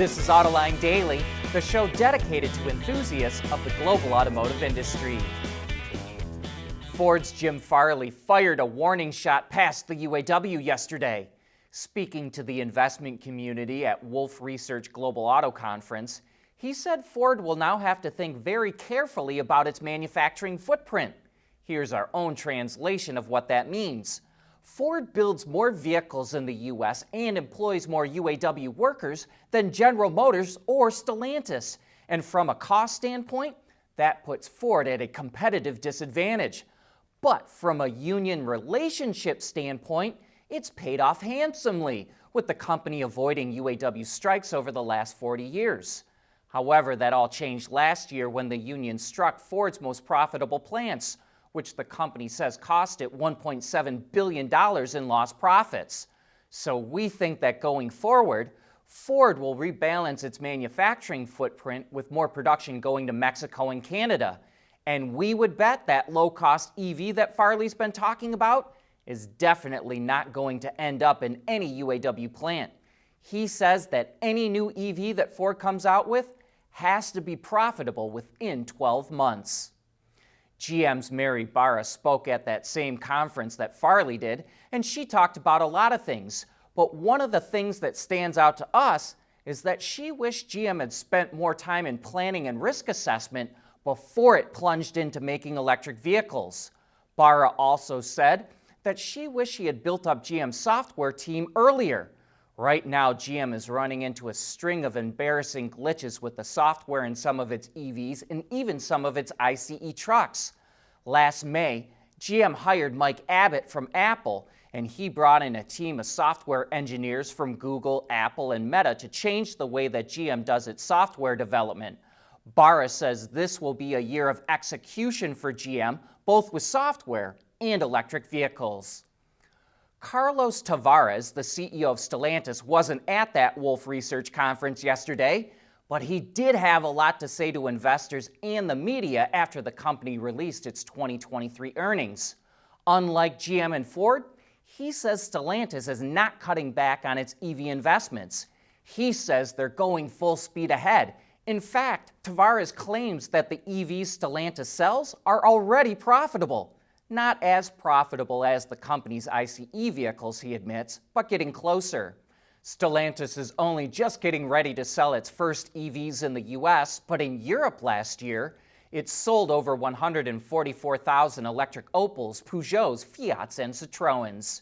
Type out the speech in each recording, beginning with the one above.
This is Autoline Daily, the show dedicated to enthusiasts of the global automotive industry. Ford's Jim Farley fired a warning shot past the UAW yesterday. Speaking to the investment community at Wolfe Research Global Auto Conference, he said Ford will now have to think very carefully about its manufacturing footprint. Here's our own translation of what that means. Ford builds more vehicles in the U.S. and employs more UAW workers than General Motors or Stellantis. And from a cost standpoint, that puts Ford at a competitive disadvantage. But from a union relationship standpoint, it's paid off handsomely, with the company avoiding UAW strikes over the last 40 years. However, that all changed last year when the union struck Ford's most profitable plants, which the company says cost it $1.7 billion in lost profits. So we think that going forward, Ford will rebalance its manufacturing footprint with more production going to Mexico and Canada. And we would bet that low-cost EV that Farley's been talking about is definitely not going to end up in any UAW plant. He says that any new EV that Ford comes out with has to be profitable within 12 months. GM's Mary Barra spoke at that same conference that Farley did, and she talked about a lot of things. But one of the things that stands out to us is that she wished GM had spent more time in planning and risk assessment before it plunged into making electric vehicles. Barra also said that she wished she had built up GM's software team earlier. Right now, GM is running into a string of embarrassing glitches with the software in some of its EVs and even some of its ICE trucks. Last May, GM hired Mike Abbott from Apple, and he brought in a team of software engineers from Google, Apple, and Meta to change the way that GM does its software development. Barra says this will be a year of execution for GM, both with software and electric vehicles. Carlos Tavares, the CEO of Stellantis, wasn't at that Wolfe Research conference yesterday, but he did have a lot to say to investors and the media after the company released its 2023 earnings. Unlike GM and Ford, he says Stellantis is not cutting back on its EV investments. He says they're going full speed ahead. In fact, Tavares claims that the EVs Stellantis sells are already profitable. Not as profitable as the company's ICE vehicles, he admits, but getting closer. Stellantis is only just getting ready to sell its first EVs in the U.S., but in Europe last year, it sold over 144,000 electric Opels, Peugeots, Fiats, and Citroëns.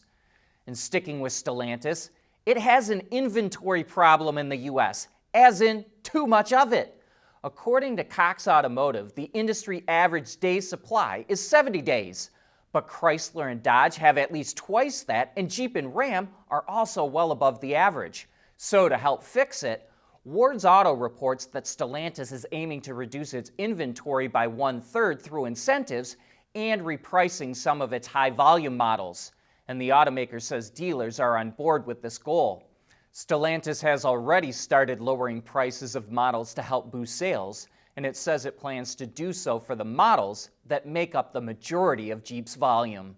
And sticking with Stellantis, it has an inventory problem in the U.S., as in too much of it. According to Cox Automotive, the industry average day supply is 70 days. But Chrysler and Dodge have at least twice that, and Jeep and Ram are also well above the average. So to help fix it, Ward's Auto reports that Stellantis is aiming to reduce its inventory by 1/3 through incentives and repricing some of its high-volume models. And the automaker says dealers are on board with this goal. Stellantis has already started lowering prices of models to help boost sales, and it says it plans to do so for the models that make up the majority of Jeep's volume.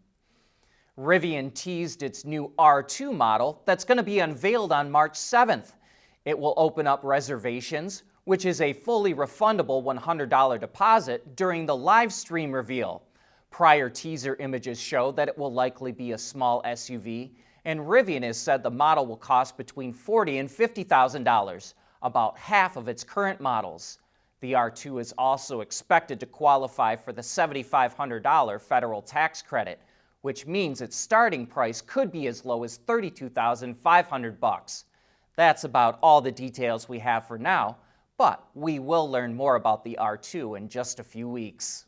Rivian teased its new R2 model that's going to be unveiled on March 7th. It will open up reservations, which is a fully refundable $100 deposit during the live stream reveal. Prior teaser images show that it will likely be a small SUV, and Rivian has said the model will cost between $40,000 and $50,000, about half of its current models. The R2 is also expected to qualify for the $7,500 federal tax credit, which means its starting price could be as low as $32,500. That's about all the details we have for now, but we will learn more about the R2 in just a few weeks.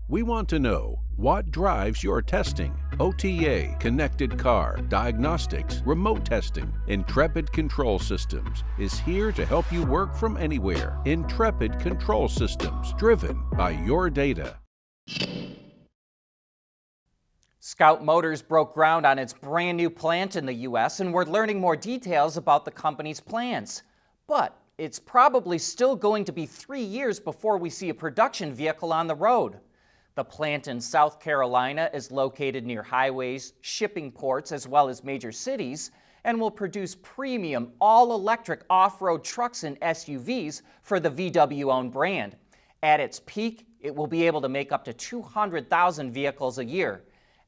We want to know what drives your testing. OTA, connected car, diagnostics, remote testing. Intrepid Control Systems is here to help you work from anywhere. Intrepid Control Systems, driven by your data. Scout Motors broke ground on its brand new plant in the U.S., and we're learning more details about the company's plans. But it's probably still going to be 3 years before we see a production vehicle on the road. The plant in South Carolina is located near highways, shipping ports, as well as major cities, and will produce premium all-electric off-road trucks and SUVs for the VW-owned brand. At its peak, it will be able to make up to 200,000 vehicles a year.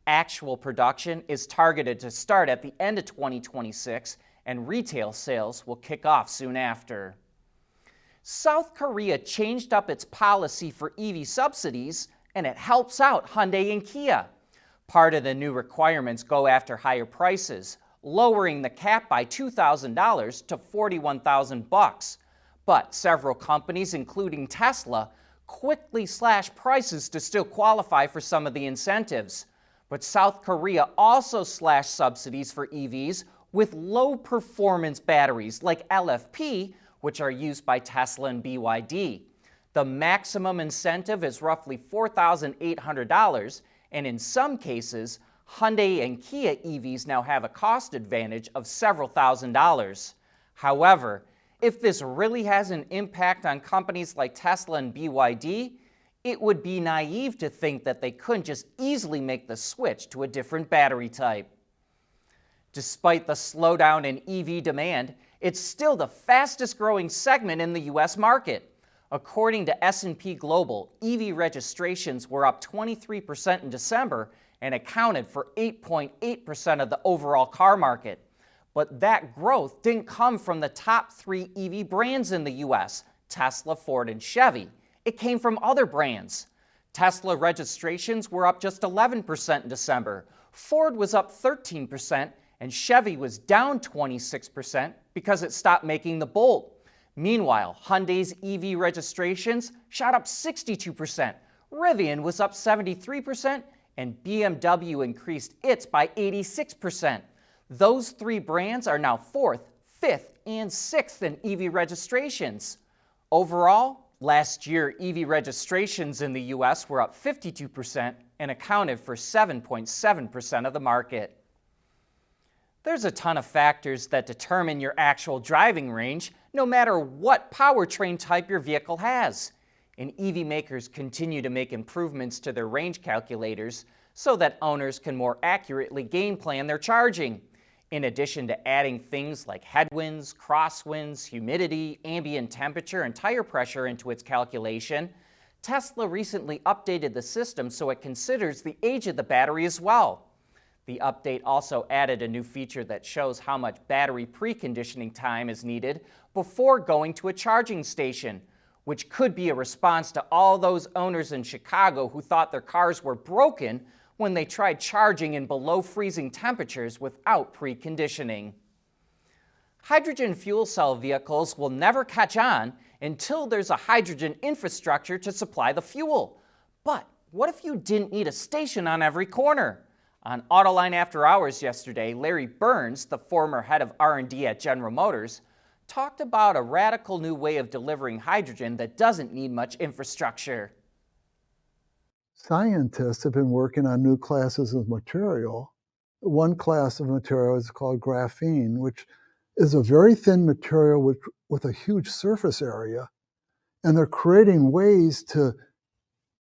Actual production is targeted to start at the end of 2026, and retail sales will kick off soon after. South Korea changed up its policy for EV subsidies, and it helps out Hyundai and Kia. Part of the new requirements go after higher prices, lowering the cap by $2,000 to $41,000. But several companies, including Tesla, quickly slashed prices to still qualify for some of the incentives. But South Korea also slashed subsidies for EVs with low-performance batteries like LFP, which are used by Tesla and BYD. The maximum incentive is roughly $4,800, and in some cases, Hyundai and Kia EVs now have a cost advantage of several $1,000s. However, if this really has an impact on companies like Tesla and BYD, it would be naive to think that they couldn't just easily make the switch to a different battery type. Despite the slowdown in EV demand, it's still the fastest growing segment in the U.S. market. According to S&P Global, EV registrations were up 23% in December and accounted for 8.8% of the overall car market. But that growth didn't come from the top 3 EV brands in the U.S., Tesla, Ford, and Chevy. It came from other brands. Tesla registrations were up just 11% in December. Ford was up 13%, and Chevy was down 26% because it stopped making the Bolt. Meanwhile, Hyundai's EV registrations shot up 62%. Rivian was up 73%, and BMW increased its by 86%. Those 3 brands are now 4th, 5th, and 6th in EV registrations. Overall, last year, EV registrations in the U.S. were up 52% and accounted for 7.7% of the market. There's a ton of factors that determine your actual driving range, no matter what powertrain type your vehicle has. And EV makers continue to make improvements to their range calculators so that owners can more accurately game plan their charging. In addition to adding things like headwinds, crosswinds, humidity, ambient temperature, and tire pressure into its calculation, Tesla recently updated the system so it considers the age of the battery as well. The update also added a new feature that shows how much battery preconditioning time is needed before going to a charging station, which could be a response to all those owners in Chicago who thought their cars were broken when they tried charging in below freezing temperatures without preconditioning. Hydrogen fuel cell vehicles will never catch on until there's a hydrogen infrastructure to supply the fuel. But what if you didn't need a station on every corner? On Autoline After Hours yesterday, Larry Burns, the former head of R&D at General Motors, talked about a radical new way of delivering hydrogen that doesn't need much infrastructure. Scientists have been working on new classes of material. One class of material is called graphene, which is a very thin material with a huge surface area. And they're creating ways to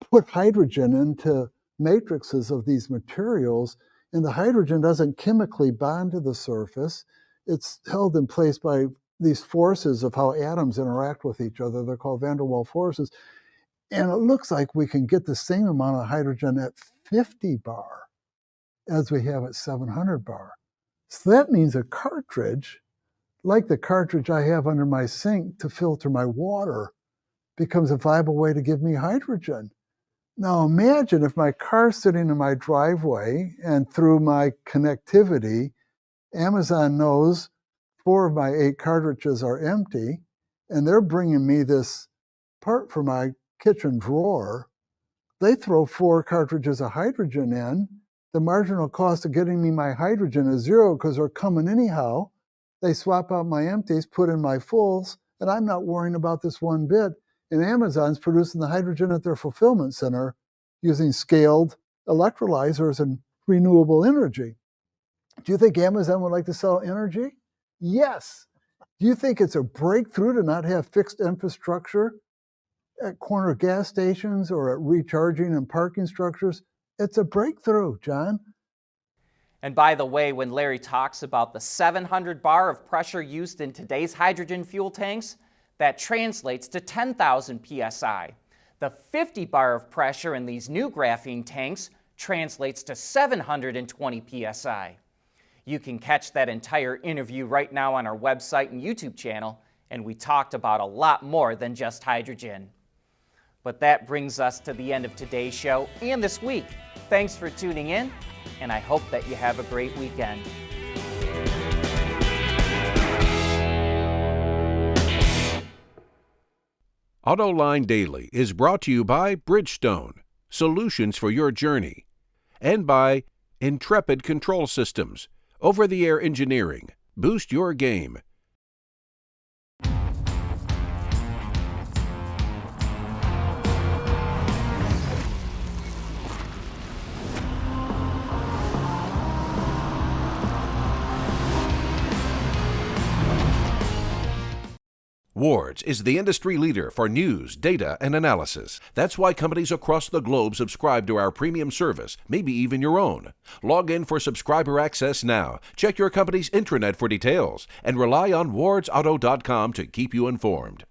put hydrogen into matrices of these materials, and the hydrogen doesn't chemically bond to the surface. It's held in place by these forces of how atoms interact with each other. They're called van der Waals forces. And it looks like we can get the same amount of hydrogen at 50 bar as we have at 700 bar. So that means a cartridge, like the cartridge I have under my sink to filter my water, becomes a viable way to give me hydrogen. Now imagine if my car's sitting in my driveway and through my connectivity, Amazon knows 4 of my 8 cartridges are empty, and they're bringing me this part for my kitchen drawer. They throw 4 cartridges of hydrogen in. The marginal cost of getting me my hydrogen is 0 because they're coming anyhow. They swap out my empties, put in my fulls, and I'm not worrying about this one bit. And Amazon's producing the hydrogen at their fulfillment center using scaled electrolyzers and renewable energy. Do you think Amazon would like to sell energy? Yes. Do you think it's a breakthrough to not have fixed infrastructure at corner gas stations or at recharging and parking structures? It's a breakthrough, John. And by the way, when Larry talks about the 700 bar of pressure used in today's hydrogen fuel tanks, that translates to 10,000 psi. The 50 bar of pressure in these new graphene tanks translates to 720 psi. You can catch that entire interview right now on our website and YouTube channel, and we talked about a lot more than just hydrogen. But that brings us to the end of today's show and this week. Thanks for tuning in, and I hope that you have a great weekend. Autoline Daily is brought to you by Bridgestone, solutions for your journey, and by Intrepid Control Systems, over-the-air engineering. Boost your game. Wards is the industry leader for news, data, and analysis. That's why companies across the globe subscribe to our premium service, maybe even your own. Log in for subscriber access now. Check your company's intranet for details, and rely on wardsauto.com to keep you informed.